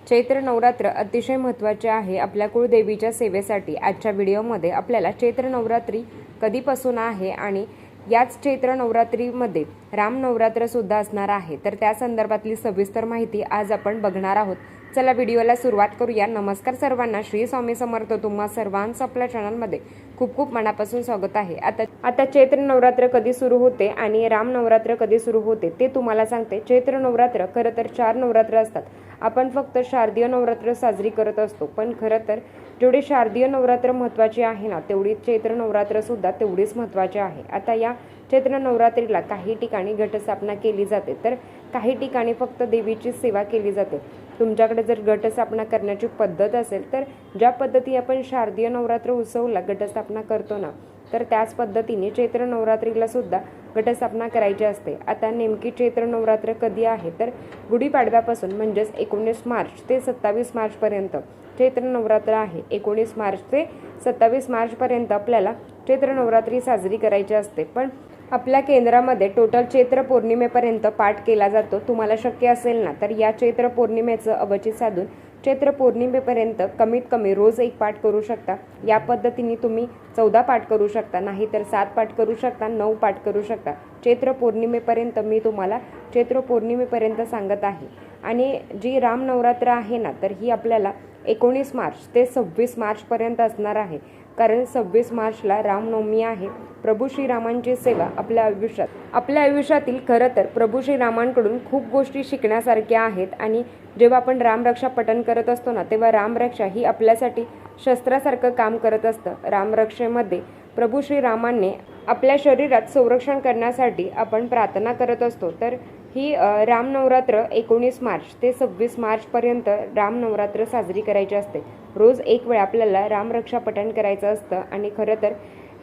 चैत्र नवरात्र अतिशय महत्त्वाचे आहे आपल्या कुळदेवीच्या सेवेसाठी। आजच्या व्हिडिओमध्ये आपल्याला चैत्र नवरात्री कधीपासून आहे आणि याच चैत्र नवरात्रीमध्ये राम नवरात्र सुद्धा असणार आहे, तर त्या संदर्भातली सविस्तर माहिती आज आपण बघणार आहोत। चला व्हिडिओला सुरुवात करूया। नमस्कार सर्वांना, श्री स्वामी समर्थ। तुम्हा सर्वांचं आपल्या चॅनलमध्ये खूप खूप मनापासून स्वागत आहे। आता चैत्र नवरात्र कधी सुरू होते आणि राम नवरात्र कधी सुरू होते ते तुम्हाला सांगते। चैत्र नवरात्र खरं तर 4 नवरात्र असतात। आपण फक्त शारदीय नवरात्र साजरी करत असतो, पण खरं तर जेवढे शारदीय नवरात्र महत्त्वाचे आहे ना, तेवढी चैत्र नवरात्र सुद्धा तेवढीच महत्त्वाचे आहे। आता या चैत्र नवरात्रीला काही ठिकाणी घटस्थापना केली जाते, तर काही ठिकाणी फक्त देवीची सेवा केली जाते। तुमच्याकडे जर घटस्थापना करण्याची पद्धत असेल, तर ज्या पद्धती आपण शारदीय नवरात्र उत्सवला घटस्थापना करतो ना, तर त्याच पद्धतीने चैत्र नवरात्रीला सुद्धा घटस्थापना करायची असते। आता नेमकी चैत्र नवरात्र कधी आहे, तर गुढीपाडव्यापासून म्हणजेच 19 मार्च ते 27 मार्चपर्यंत चैत्र नवरात्र आहे। 19 मार्च ते 27 मार्चपर्यंत आपल्याला चैत्र नवरात्री साजरी करायची असते, पण आपल्या केंद्रामध्ये टोटल चैत्र पौर्णिमेपर्यंत पाठ केला जातो। तुम्हाला शक्य असेल ना, तर या चैत्र पौर्णिमेचं अवचित साधून चैत्र पौर्णिमेपर्यंत कमीत कमी रोज एक पाठ करू शकता। या पद्धतीने तुम्ही 14 पाठ करू शकता, नाही तर 7 पाठ करू शकता, 9 पाठ करू शकता। चैत्र पौर्णिमेपर्यंत मी तुम्हाला चैत्र पौर्णिमेपर्यंत सांगत आहे। आणि जी राम नवरात्र आहे ना, तर ही आपल्याला 19 मार्च ते 26 मार्चपर्यंत असणार आहे, कारण 26 मार्चला रामनवमी आहे। प्रभू श्रीरामांची सेवा आपल्या आयुष्यातील खरं तर प्रभू श्रीरामांकडून खूप गोष्टी शिकण्यासारख्या आहेत। आणि जेव्हा आपण रामरक्षा पठण करत असतो ना, तेव्हा रामरक्षा ही आपल्यासाठी शस्त्रासारखं काम करत असतं। रामरक्षेमध्ये प्रभू श्रीरामांनी आपल्या शरीरात संरक्षण करण्यासाठी आपण प्रार्थना करत असतो। तर ही रामनवरात्र 19 मार्च ते 26 मार्चपर्यंत रामनवरात्र साजरी करायची असते। रोज एक वेळ आपल्याला रामरक्षा पठण करायचं असतं। आणि खरं तर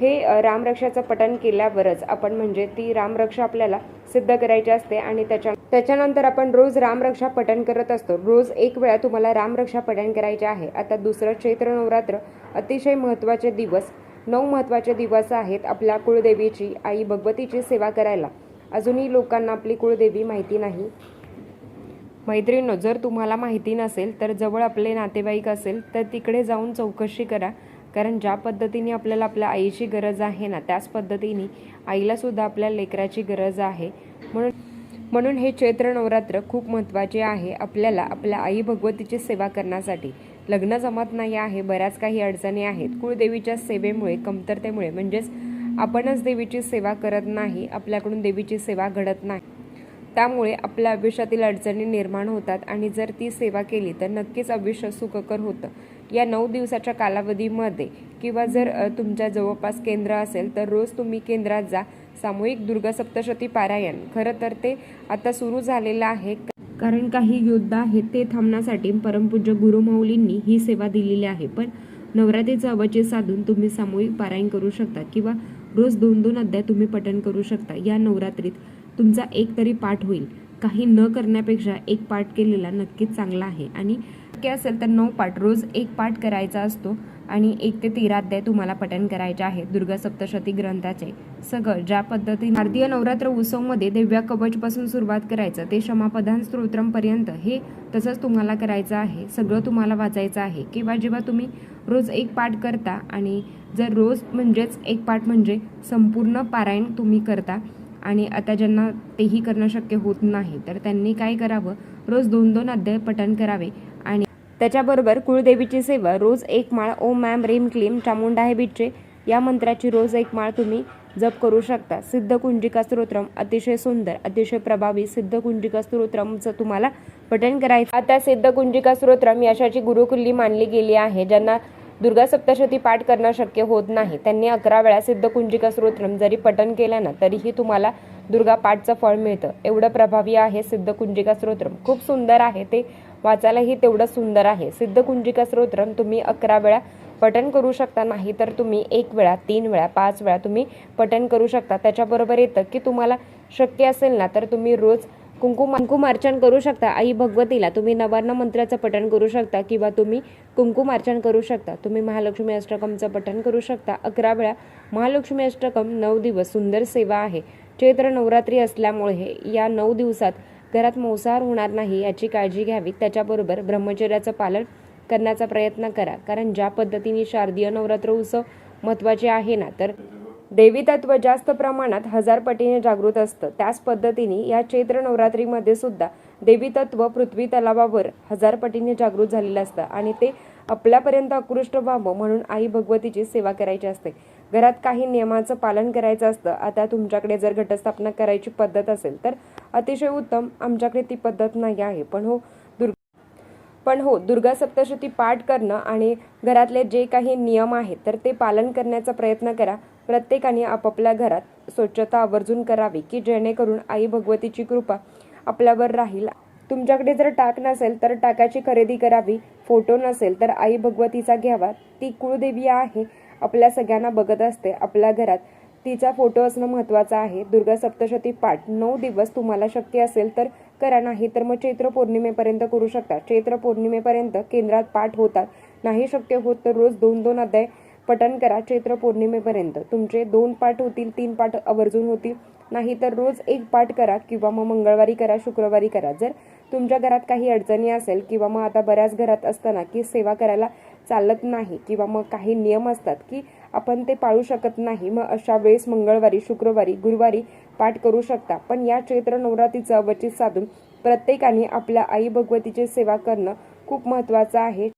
हे रामरक्षाचं पठण केल्यावरच आपण म्हणजे ती रामरक्षा आपल्याला सिद्ध करायची असते। आणि त्याच्यानंतर आपण रोज रामरक्षा पठण करत असतो। रोज एक वेळा तुम्हाला रामरक्षा पठण करायचे आहे। आता दुसरं चैत्र नवरात्र अतिशय महत्त्वाचे दिवस, 9 महत्त्वाचे दिवस आहेत आपल्या कुळदेवीची आई भगवतीची सेवा करायला। अजूनही लोकांना आपली कुळदेवी माहिती नाही। मैत्रिणींनो, जर तुम्हाला माहिती नसेल तर जवळ आपले नातेवाईक असेल तर तिकडे जाऊन चौकशी करा, कारण ज्या पद्धतीने आपल्याला आपल्या आईची गरज आहे ना, त्याच पद्धतीने आईला सुद्धा आपल्या लेकराची गरज आहे। म्हणून हे चैत्र नवरात्र खूप महत्त्वाचे आहे आपल्याला आपल्या आई भगवतीची सेवा करण्यासाठी। लग्न जमत नाही आहे, बऱ्याच काही अडचणी आहेत कुळदेवीच्या सेवेमुळे, कमतरतेमुळे, म्हणजेच आपणच देवीची सेवा करत नाही, आपल्याकडून देवीची सेवा घडत नाही, त्यामुळे आपल्या आयुष्यातील अडचणी निर्माण होतात। आणि जर ती सेवा केली तर नक्कीच आयुष्य सुखकर होतं। या 9 दिवसाच्या कालावधीमध्ये किंवा जर तुमच्या जवळपास केंद्र असेल तर रोज तुम्ही केंद्रात जा। सामूहिक दुर्गा सप्तशती पारायण खरं तर ते आता सुरू झालेलं आहे, कारण काही योद्धा आहेत ते थांबण्यासाठी परमपूज्य गुरुमाऊलींनी ही सेवा दिलेली आहे। पण नवरात्रीचं अवचित साधून तुम्ही सामूहिक पारायण करू शकता किंवा रोज 2-2 अध्याय तुम्ही पठण करू शकता। या नवरात्रीत तुमचा एक तरी पाठ होईल। काही न करण्यापेक्षा एक पाठ केलेला नक्कीच चांगला आहे। आणि शक्य असेल तर 9 पाठ, रोज एक पाठ करायचा असतो आणि 1 ते 13 अध्याय तुम्हाला पठण करायचे आहे दुर्गा सप्तशती ग्रंथाचे। सगळं ज्या पद्धतीने शारदीय नवरात्र उत्सवमध्ये दिव्या कवचपासून सुरुवात करायचं ते क्षमापदान स्तोत्रमपर्यंत हे तसंच तुम्हाला करायचं आहे। सगळं तुम्हाला वाचायचं आहे। किंवा जेव्हा तुम्ही रोज एक पाठ करता आणि जर रोज म्हणजेच एक पाठ म्हणजे संपूर्ण पारायण तुम्ही करता आणि आता ज्यांना तेही करणं शक्य होत नाही, तर त्यांनी काय करावं, रोज 2-2 अध्याय पठण करावे। आणि त्याच्याबरोबर कुळदेवीची सेवा रोज एक माळ ओम ऐं ह्रीं क्लीं चामुंडाय बिच्चे या मंत्राची रोज एक माळ तुम्ही जप करू शकता। सिद्ध कुंजिका स्तोत्रम अतिशय सुंदर, अतिशय प्रभावी सिद्ध कुंजिका स्तोत्रमचं तुम्हाला पठण करायचं। आता सिद्ध कुंजिका स्तोत्रम यशाची गुरुकुल्ली मानली गेली आहे। ज्यांना दुर्गा सप्तशती पाठ करणं शक्य होत नाही, त्यांनी 11 वेळा सिद्ध कुंजिका स्तोत्रम जरी पठण केलं ना, तरीही तुम्हाला दुर्गा पाठचं फळ मिळतं। एवढं प्रभावी आहे सिद्ध कुंजिका स्तोत्रम, खूप सुंदर आहे, ते वाचायलाही तेवढं सुंदर आहे। सिद्ध कुंजिका स्तोत्रम तुम्ही 11 वेळा पठण करू शकता, नाही तर तुम्ही 1 वेळा, 3 वेळा, 5 वेळा तुम्ही पठण करू शकता। त्याच्याबरोबर येतं की तुम्हाला शक्य असेल ना, तर तुम्ही रोज कुंकुमार्चन करू शकता। आई भगवतीला तुम्ही नवार्ण मंत्राचं पठण करू शकता किंवा तुम्ही कुंकुमार्चन करू शकता। तुम्ही महालक्ष्मी अष्टकमचं पठण करू शकता 11 वेळा। महालक्ष्मी अष्टकम 9 दिवस सुंदर सेवा आहे। चैत्र नवरात्री असल्यामुळे या 9 दिवसात घरात मांसाहार होणार नाही याची काळजी घ्यावी. त्याच्याबरोबर ब्रह्मचर्याचं पालन करण्याचा प्रयत्न करा. कारण ज्या पद्धतीने शारदीय नवरात्र उत्सव महत्त्वाचे आहे ना, तर देवी तत्व जास्त प्रमाणात 1000 पटीने जागृत असतं. त्याच पद्धतीने या चैत्र नवरात्रीमध्ये सुद्धा देवी तत्व पृथ्वी तलावावर 1000 पटीने जागृत झालेलं असतं आणि ते आपल्यापर्यंत आकृष्ट व्हावं म्हणून आई भगवतीची सेवा करायची असते. घरात काही नियमांचं पालन करायचं असतं. आता तुमच्याकडे जर घटस्थापना करायची पद्धत असेल तर अतिशय उत्तम. आमच्याकडे ती पद्धत नाही आहे. पण हो, दुर्गा सप्तशती पाठ करणं आणि घरातले जे काही नियम आहेत तर ते पालन करण्याचा प्रयत्न करा. प्रत्येकाने आपापल्या घरात स्वच्छता आवर्जून करावी की जेणेकरून आई भगवतीची कृपा आपल्यावर राहील. तुमच्याकडे जर टाक नसेल तर टाकाची खरेदी करावी. फोटो नसेल तर आई भगवतीचा घ्यावा. ती कुळदेवी आहे, आपल्या सगळ्यांना बघत असते. आपल्या घरात तिचा फोटो असणं महत्त्वाचं आहे. दुर्गा सप्तशती पाठ 9 दिवस तुम्हाला शक्य असेल तर करा, नाही तर मग चैत्र पौर्णिमेपर्यंत करू शकता. चैत्र पौर्णिमेपर्यंत केंद्रात पाठ होतात. नाही शक्य होत तर रोज 2-2 अध्याय पठण करा. चैत्र पौर्णिमेपर्यंत तुमचे 2 पाठ होतील, 3 पाठ आवर्जून होतील. नाही तर रोज 1 पाठ करा किंवा मग मंगळवारी करा, शुक्रवारी करा. जर तुमच्या घरात काही अडचणी असेल किंवा मग आता बऱ्याच घरात असताना की सेवा करायला चालत नाही किंवा मग काही नियम असतात की आपण ते पाळू शकत नाही, मग अशा वेळेस मंगळवारी, शुक्रवारी, गुरुवारी पाठ करू शकता. पण या चैत्र नवरात्रीचं अवचित साधून प्रत्येकाने आपल्या आई भगवतीची सेवा करणं खूप महत्त्वाचं आहे.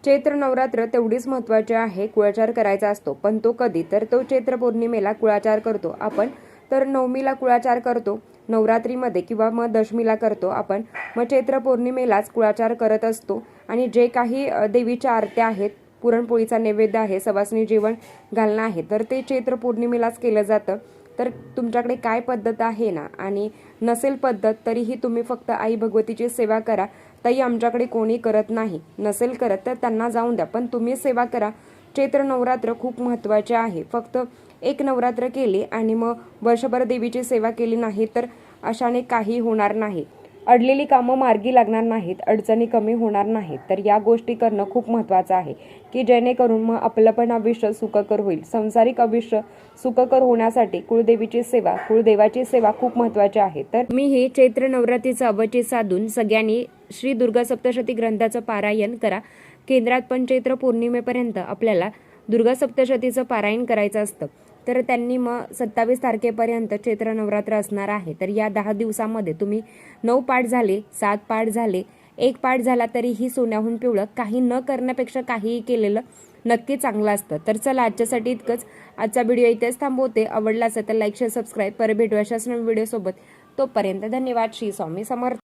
चैत्र नवरात्र तेवढीच महत्त्वाची आहे. कुळाचार करायचा असतो, पण तो कधी? तर तो चैत्र पौर्णिमेला कुळाचार करतो आपण. तर नवमीला कुळाचार करतो, नवरात्रीमध्ये किंवा मग दशमीला करतो आपण. मग चैत्र पौर्णिमेलाच कुळाचार करत असतो. आणि जे काही देवीच्या आरत्या आहेत, पुरणपोळीचा नैवेद्य आहे, सवासणी जेवण घालणं आहे, तर ते चैत्र पौर्णिमेलाच केलं जातं. तर तुमच्याकडे काय पद्धत आहे ना, आणि नसेल पद्धत तरीही तुम्ही फक्त आई भगवतीची सेवा करा. ताई आमच्याकडे कोणी करत नाही, नसेल करत तर त्यांना जाऊन द्या, पण तुम्ही सेवा करा. चैत्र नवरात्र खूप महत्त्वाचे आहे. फक्त एक नवरात्र केली आणि मग वर्षभर देवीची सेवा केली नाही तर अशाने काही होणार नाही. अडलेली कामं मार्गी लागणार नाहीत, अडचणी कमी होणार नाहीत. तर या गोष्टी करणं खूप महत्त्वाचं आहे की जेणेकरून मग आपलं पण आयुष्य सुखकर होईल. सांसारिक आयुष्य सुखकर होण्यासाठी कुळदेवीची सेवा, कुळदेवाची सेवा खूप महत्त्वाची आहे. तर मी हे चैत्र नवरात्रीचं अवचित साधून सगळ्यांनी श्री दुर्गा सप्तशती ग्रंथाचं पारायण करा. केंद्रात पण चैत्र पौर्णिमेपर्यंत आपल्याला दुर्गा सप्तशतीचं पारायण करायचं असतं. तर त्यांनी मग 27 तारखेपर्यंत चैत्र नवरात्र असणार आहे. तर या 10 दिवसामध्ये तुम्ही 9 पाठ झाले, 7 पाठ झाले, 1 पाठ झाला तरीही सोन्याहून पिवळं. काही न करण्यापेक्षा काहीही केलेलं नक्की चांगलं असतं. तर चला, आजच्यासाठी इतकंच. आजचा व्हिडिओ इथेच थांबवते. आवडला असेल तर लाईक, शेअर, सबस्क्राईब. परत भेटू अशाच नवीन व्हिडिओसोबत. तोपर्यंत धन्यवाद. श्री स्वामी समर्थ.